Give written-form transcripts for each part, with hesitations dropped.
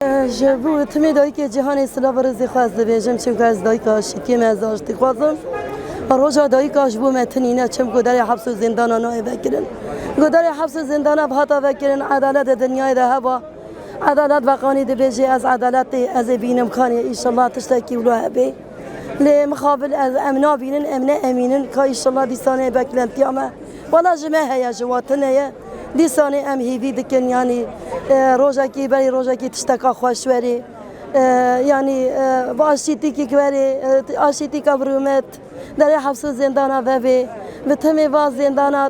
ji bo timê dayîkê cîhanê silav rizê xwe ez dibêjim çimkü ez dayîka şîtiyê me ez aştî xwazim. Roja dayîka ji bo me tinîne çimku derê heps û zindana nayê vekirin. Got derê heps û zindana hata vekirin edalet ê dinyayê de heba. Edalet ve qanî dibêje ez edaletê ez ê bînim kanî înşallah tiştekî wilo hebe. Lê mixabil ez em nabînin em ne emînin ka înşallah dîsanê beklentiya me. Wala ji me heye ji watinê ye. Dîsanê em hêvî dikin yanî rojekî berî rojekî tişteka xweş werê. Yani aşîtîkek werê aşîtîka birûmet derê heps û zindana vevê bi timê va zindana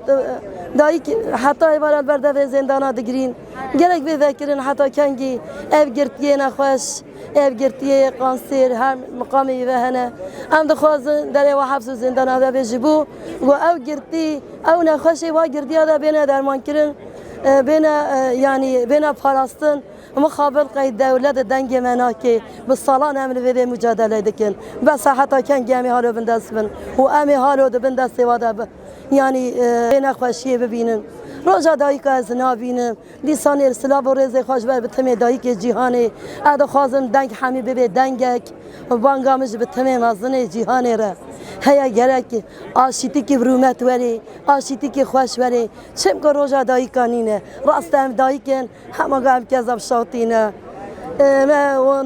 dayîk heta êvaret berdevê zindana digirîn. Gerek vê vekirin heta kengî ev girtiyê nexweş ev girtiyê kanser her miqamê ve hene. Em dixwazin derê we heps û zindana vevê ji bo got ev girtî ew nexweşê wa girtiya de bêne dermankirin bêne yani bêne parastin mixabil qey dewlet dengê me nake bi salan em li vê mücadele dikin. Besa heta kengî em ê halo bin dest bin û em ê halo dibin destê wa de yani vê nexweşiyê bibînin. Roja dayîka ez nabînim. Dîsanê silav û rêzê xwe ji ber bi timê dayîkê cîhanê ez dixwazim deng hemî bibe dengek banga min ji bi timê mezinê cîhanê re. Heye gerek aşîtîkê birûmet werê aşîtîkê xweş werê çimku roja dayîka nîne rast em dayîkin hema em kezab şatîne me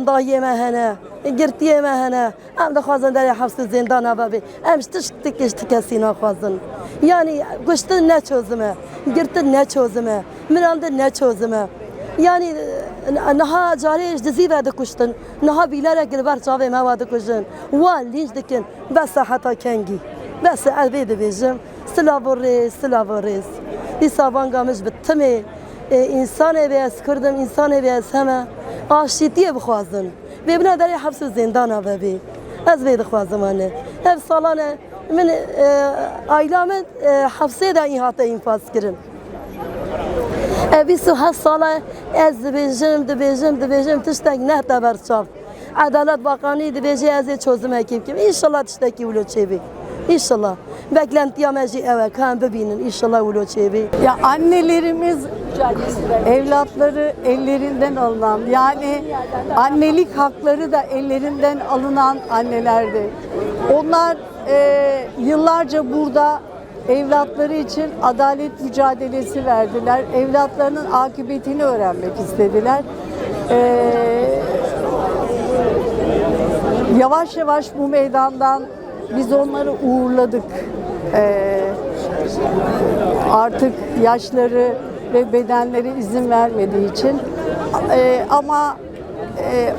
dayê me hene girtiyê me hene em dixwazin derê heps û zindana vebê em ji tiştekî ji tikesî naxwazin. Yani kuştun ne çözüme, girtin ne çözüme, mirandın ne çözüme. Yani naha cari dizi verdi kuştun, naha bilerek gilber çave mevadi kuştun. Wan linç dikin, besa hata kengi, besa elbette bizim. Silavoriz. İsa vangamış bittimi. İnsan evi kırdım, insan evi heme. Aşitiye bixwazın. Ve bina derê heps û zindana vebê. Ez vê dixwazim anne. Ev salane من ailemin hapsê de îhate infaz kirin. 27 sala ez dibêjim tiştek nehte berçav. Adalet Bakanı dibêje ez ê çözümek kim. İnşallah tiştekî wilo çêbî. İnşallah. Beklentiya me jî ew e ka em bibînin. İnşallah wilo çêbî. Ya annelerimiz evlatları ellerinden alınan yani annelik hakları da ellerinden alınan annelerdi. Onlar yıllarca burada evlatları için adalet mücadelesi verdiler. Evlatlarının akıbetini öğrenmek istediler. Yavaş yavaş bu meydandan biz onları uğurladık. Artık yaşları ve bedenleri izin vermediği için ama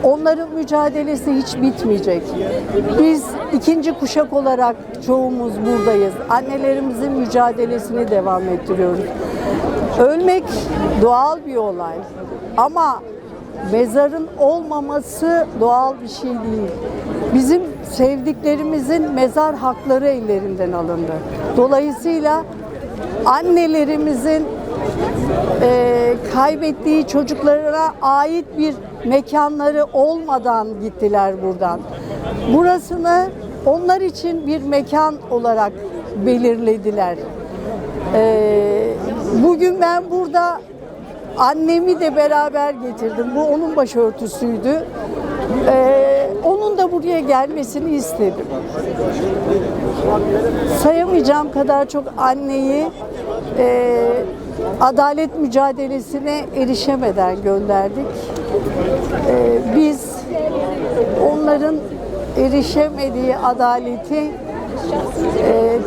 onların mücadelesi hiç bitmeyecek. Biz ikinci kuşak olarak çoğumuz buradayız. Annelerimizin mücadelesini devam ettiriyoruz. Ölmek doğal bir olay ama mezarın olmaması doğal bir şey değil. Bizim sevdiklerimizin mezar hakları ellerinden alındı. Dolayısıyla annelerimizin kaybettiği çocuklarına ait bir mekanları olmadan gittiler buradan. Burasını onlar için bir mekan olarak belirlediler. Bugün ben burada annemi de beraber getirdim. Bu onun başörtüsüydü. Onun da buraya gelmesini istedim. Sayamayacağım kadar çok anneyi adalet mücadelesine erişemeden gönderdik. Biz onların erişemediği adaleti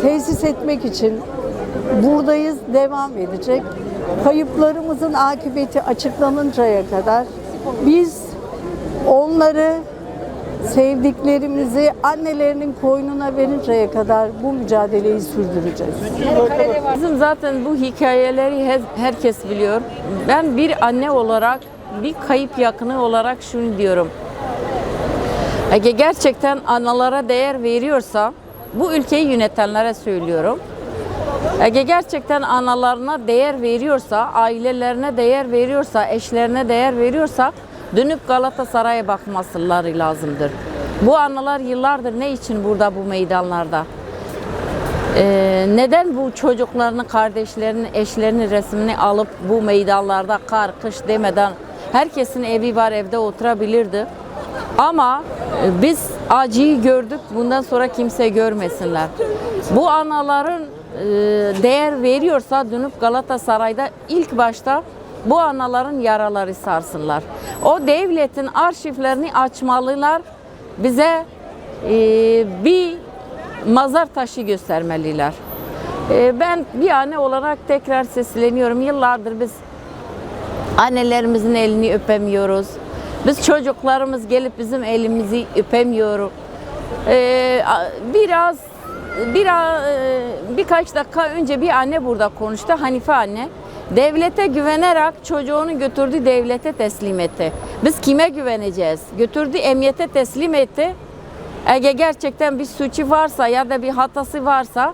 tesis etmek için buradayız, devam edecek. Kayıplarımızın akıbeti açıklanıncaya kadar biz onları sevdiklerimizi annelerinin koynuna verinceye kadar bu mücadeleyi sürdüreceğiz. Bizim zaten bu hikayeleri herkes biliyor. Ben bir anne olarak, bir kayıp yakını olarak şunu diyorum. Eğer gerçekten analara değer veriyorsa, bu ülkeyi yönetenlere söylüyorum. Eğer gerçekten analarına değer veriyorsa, ailelerine değer veriyorsa, eşlerine değer veriyorsa dönüp Galatasaray'a bakmaları lazımdır. Bu analar yıllardır ne için burada bu meydanlarda? Neden bu çocuklarını, kardeşlerini, eşlerinin resmini alıp bu meydanlarda kar, kış demeden Herkesin evi var, evde oturabilirdi. Ama biz acıyı gördük, bundan sonra kimse görmesinler. Bu anaların değer veriyorsa dönüp Galatasaray'da ilk başta bu anaların yaraları sarsınlar. O devletin arşivlerini açmalılar, bize bir mazar taşı göstermeliler. Ben bir anne olarak tekrar sesleniyorum. Yıllardır biz annelerimizin elini öpemiyoruz. Biz çocuklarımız gelip bizim elimizi öpemiyor. Birkaç dakika önce bir anne burada konuştu, Hanife anne. Devlete güvenerek çocuğunu götürdü, devlete teslim etti. Biz kime güveneceğiz? Götürdü, emniyete teslim etti. Eğer gerçekten bir suçu varsa ya da bir hatası varsa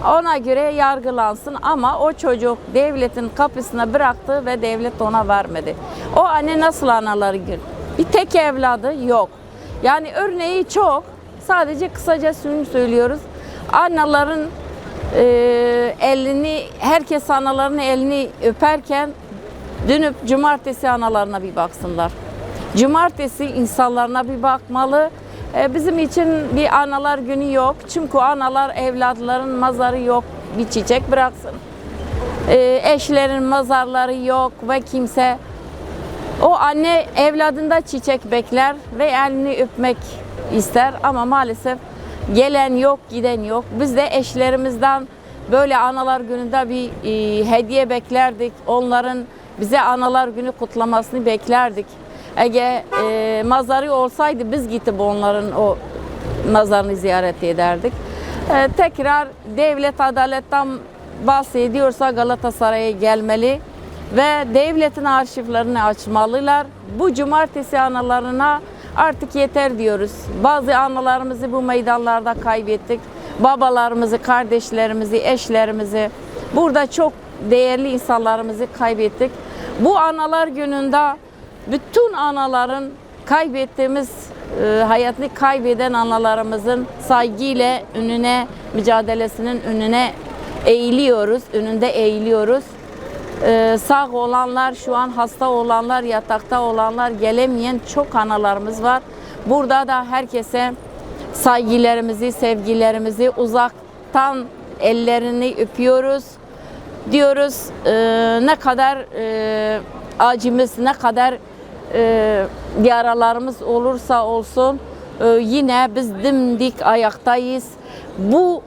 ona göre yargılansın, ama o çocuk devletin kapısına bıraktı ve devlet ona vermedi. O anne nasıl anaları gör? Bir tek evladı yok. Yani örneği çok. Sadece kısaca şunu söylüyoruz. Anaların elini, herkes anaların elini öperken dönüp cumartesi analarına bir baksınlar. Cumartesi insanlarına bir bakmalı. Bizim için bir analar günü yok. Çünkü analar evlatların mazarı yok. Bir çiçek bıraksın. Eşlerin mazarları yok ve kimse. O anne evladında çiçek bekler ve elini öpmek ister, ama maalesef gelen yok, giden yok. Biz de eşlerimizden böyle analar gününde bir hediye beklerdik. Onların bize analar günü kutlamasını beklerdik. Eğer mazarı olsaydı biz gidip onların o mazarını ziyaret ederdik. Tekrar devlet adaletten bahsediyorsa Galatasaray'a gelmeli ve devletin arşivlerini açmalılar. Bu cumartesi analarına artık yeter diyoruz. Bazı analarımızı bu meydanlarda kaybettik. Babalarımızı, kardeşlerimizi, eşlerimizi, burada çok değerli insanlarımızı kaybettik. Bu analar gününde bütün anaların, kaybettiğimiz hayatını kaybeden analarımızın saygıyla önüne, mücadelesinin önüne önünde eğiliyoruz. Sağ olanlar, şu an hasta olanlar, yatakta olanlar, gelemeyen çok analarımız var. Burada da herkese saygılarımızı, sevgilerimizi, uzaktan ellerini öpüyoruz. Diyoruz ne kadar acımız, ne kadar yaralarımız olursa olsun yine biz dimdik ayaktayız. Bu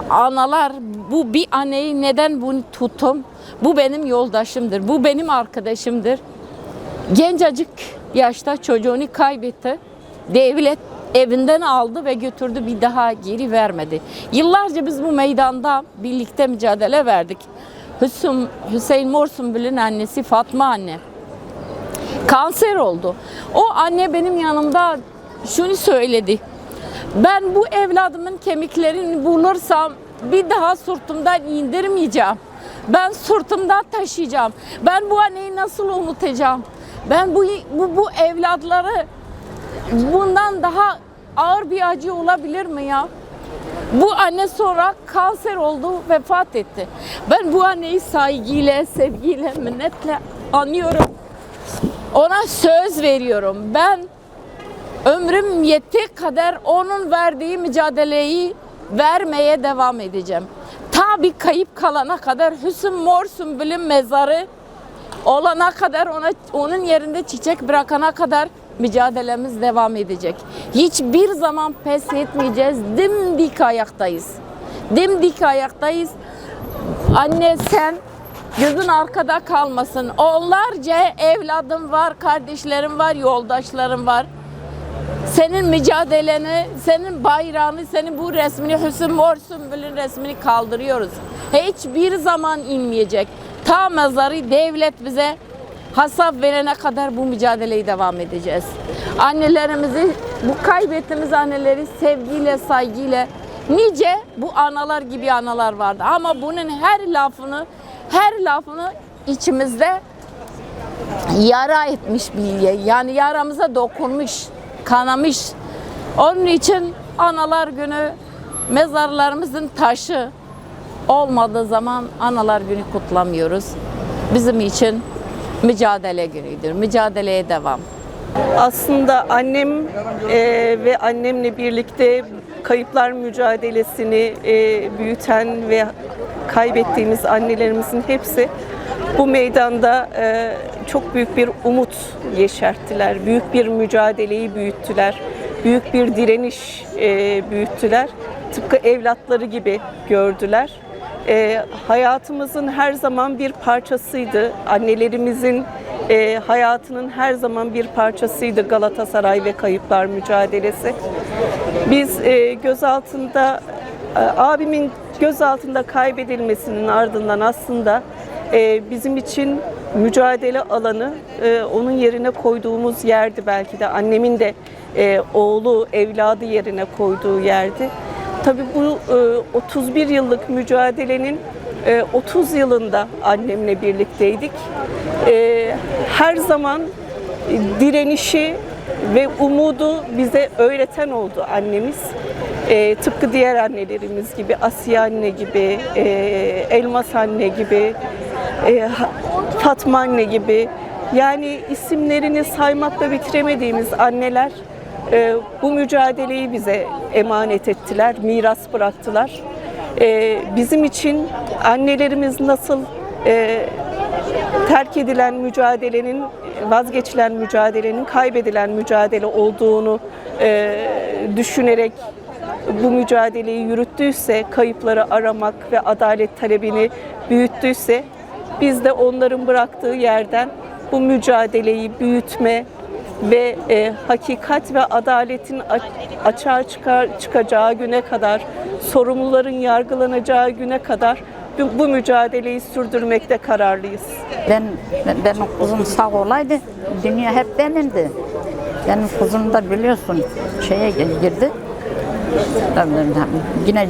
analar, bu bir anneyi neden bunu tuttum? Bu benim yoldaşımdır, bu benim arkadaşımdır. Gencecik yaşta çocuğunu kaybetti. Devlet evinden aldı ve götürdü, bir daha geri vermedi. Yıllarca biz bu meydanda birlikte mücadele verdik. Hüseyin Morsunbül'ün annesi Fatma anne kanser oldu. O anne benim yanımda şunu söyledi. Ben bu evladımın kemiklerini bulursam bir daha sırtımdan indirmeyeceğim. Ben sırtımda taşıyacağım. Ben bu anneyi nasıl unutacağım? Ben bu evlatları, bundan daha ağır bir acı olabilir mi ya? Bu anne sonra kanser oldu, vefat etti. Ben bu anneyi saygıyla, sevgiyle, minnetle anıyorum. Ona söz veriyorum. Ben ömrüm yettiği kadar onun verdiği mücadeleyi vermeye devam edeceğim. Ta bir kayıp kalana kadar, Hüsnü Morsunbül'ün mezarı olana kadar, onun yerinde çiçek bırakana kadar mücadelemiz devam edecek. Hiçbir zaman pes etmeyeceğiz. Dimdik ayaktayız. Dimdik ayaktayız. Anne, sen gözün arkada kalmasın. Onlarca evladım var, kardeşlerim var, yoldaşlarım var. Senin mücadeleni, senin bayrağını, senin bu resmini, Hüsnü Morsunbül'ün resmini kaldırıyoruz. Hiçbir zaman inmeyecek. Ta mezarı devlet bize hesap verene kadar bu mücadeleyi devam edeceğiz. Annelerimizi, bu kaybettiğimiz anneleri sevgiyle, saygıyla, nice bu analar gibi analar vardı. Ama bunun her lafını içimizde yara etmiş bilye. Yani yaramıza dokunmuş, kanamış. Onun için analar günü mezarlarımızın taşı olmadığı zaman analar günü kutlamıyoruz. Bizim için mücadele günüdür. Mücadeleye devam. Aslında annem ve annemle birlikte kayıplar mücadelesini büyüten ve kaybettiğimiz annelerimizin hepsi bu meydanda çok büyük bir umut yeşerttiler. Büyük bir mücadeleyi büyüttüler. Büyük bir direniş büyüttüler. Tıpkı evlatları gibi gördüler. Hayatımızın her zaman bir parçasıydı. Annelerimizin hayatının her zaman bir parçasıydı Galatasaray ve kayıplar mücadelesi. Biz abimin gözaltında kaybedilmesinin ardından aslında bizim için mücadele alanı onun yerine koyduğumuz yerdi belki de. Annemin de oğlu, evladı yerine koyduğu yerdi. Tabii bu 31 yıllık mücadelenin 30 yılında annemle birlikteydik. Her zaman direnişi ve umudu bize öğreten oldu annemiz. Tıpkı diğer annelerimiz gibi, Asiye anne gibi, Elmas anne gibi, Fatma anne gibi. Yani isimlerini saymakla bitiremediğimiz anneler bu mücadeleyi bize emanet ettiler, miras bıraktılar. Bizim için annelerimiz nasıl terk edilen mücadelenin, vazgeçilen mücadelenin kaybedilen mücadele olduğunu düşünerek bu mücadeleyi yürüttüyse, kayıpları aramak ve adalet talebini büyüttüyse, biz de onların bıraktığı yerden bu mücadeleyi büyütme ve hakikat ve adaletin açığa çıkacağı güne kadar, sorumluların yargılanacağı güne kadar bu mücadeleyi sürdürmekte kararlıyız. Benim kızım sağ olaydı, dünya hep benimdi. Benim kızım da biliyorsun şeye girdi. Yine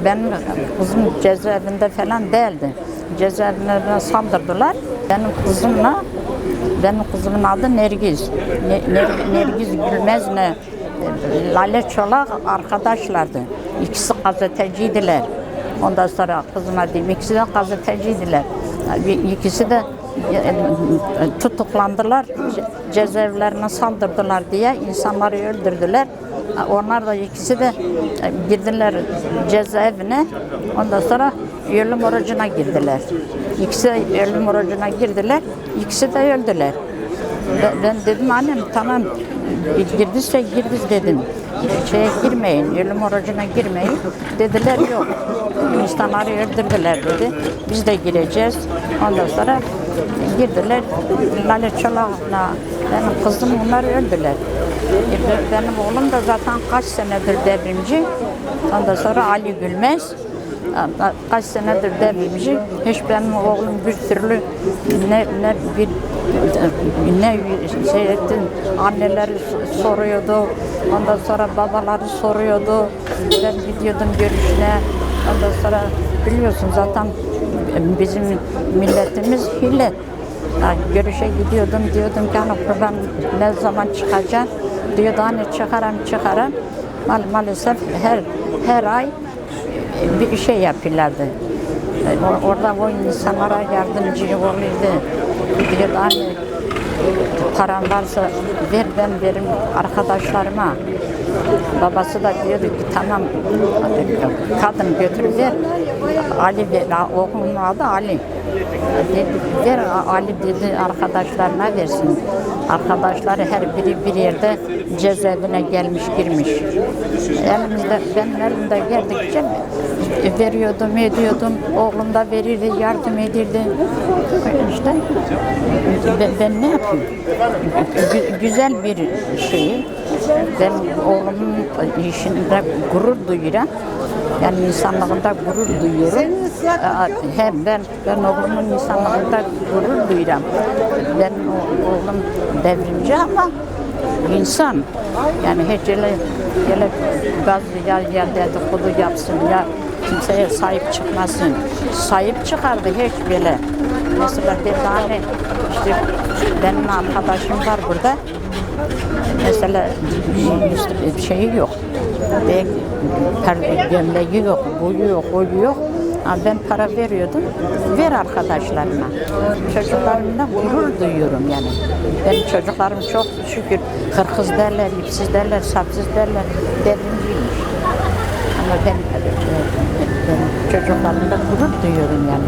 benim kızım cezaevinde falan değildi. Cezaevine saldırdılar. Benim kızımın adı Nergiz. Nergiz Gülmez'le Lale Çolak arkadaşlardı. İkisi gazeteciydiler. Ondan sonra kızıma diyeyim, ikisi de gazeteciydiler. İkisi de tutuklandılar, cezaevlerine saldırdılar diye insanları öldürdüler. Onlar da ikisi de girdiler cezaevine, ondan sonra ölüm orucuna girdiler. İkisi de ölüm orucuna girdiler, ikisi de öldüler. Ben dedim annem tamam girdiyse girdiz dedim. Şeye girmeyin, ölüm orucuna girmeyin. Dediler yok. İnsanları öldürdüler dedi. Biz de gireceğiz. Ondan sonra girdiler. Lale Çolak'la benim kızım onlar öldüler. Benim oğlum da zaten kaç senedir devrimci. Ondan sonra Ali Gülmez. Kaç senedir devrimci. Hiç benim oğlum bir türlü ne şey etti, anneleri soruyordu, ondan sonra babaları soruyordu, ben gidiyordum görüşüne, ondan sonra biliyorsun zaten bizim milletimiz hile. Yani görüşe gidiyordum, diyordum ki hani kurban ne zaman çıkacak, diyordu hani çıkarım. Maalesef her ay bir şey yapıyorlardı. Orada o insanlara yardımcı oluyordu. Diyordu hani param varsa ver ben verim arkadaşlarıma. Babası da diyordu ki tamam kadın götür ver. Ali oğlunun adı Ali. Dedi, ver Ali dedi arkadaşlarına versin. Arkadaşları her biri bir yerde cezaevine gelmiş girmiş. Benim elimde geldikçe veriyordum, ediyordum. Oğlum da verirdi, yardım edirdi. İşte ben ne yapayım? Güzel bir şey. Ben oğlumun işinde gurur duyuyorum. Yani insanlığında gurur duyuyorum. Hem ben oğlumun insanlığında gurur duyuyorum. Benim oğlum devrimci ama insan. Yani hiç öyle bazı ya dedikodu yapsın ya kimseye sahip çıkmasın. Sahip çıkardı hiç böyle. Mesela bir tane işte benim arkadaşım var burada. Mesela şeyi yok. Gömleği yok, boyu yok, oyu yok. Ben para veriyordum, ver arkadaşlarına. Çocuklarımla gurur duyuyorum yani. Benim çocuklarım çok şükür hırkız derler, ipsiz derler, sapsız derler, devrimciymiş. Ama ben çocuklarımla gurur duyuyorum yani.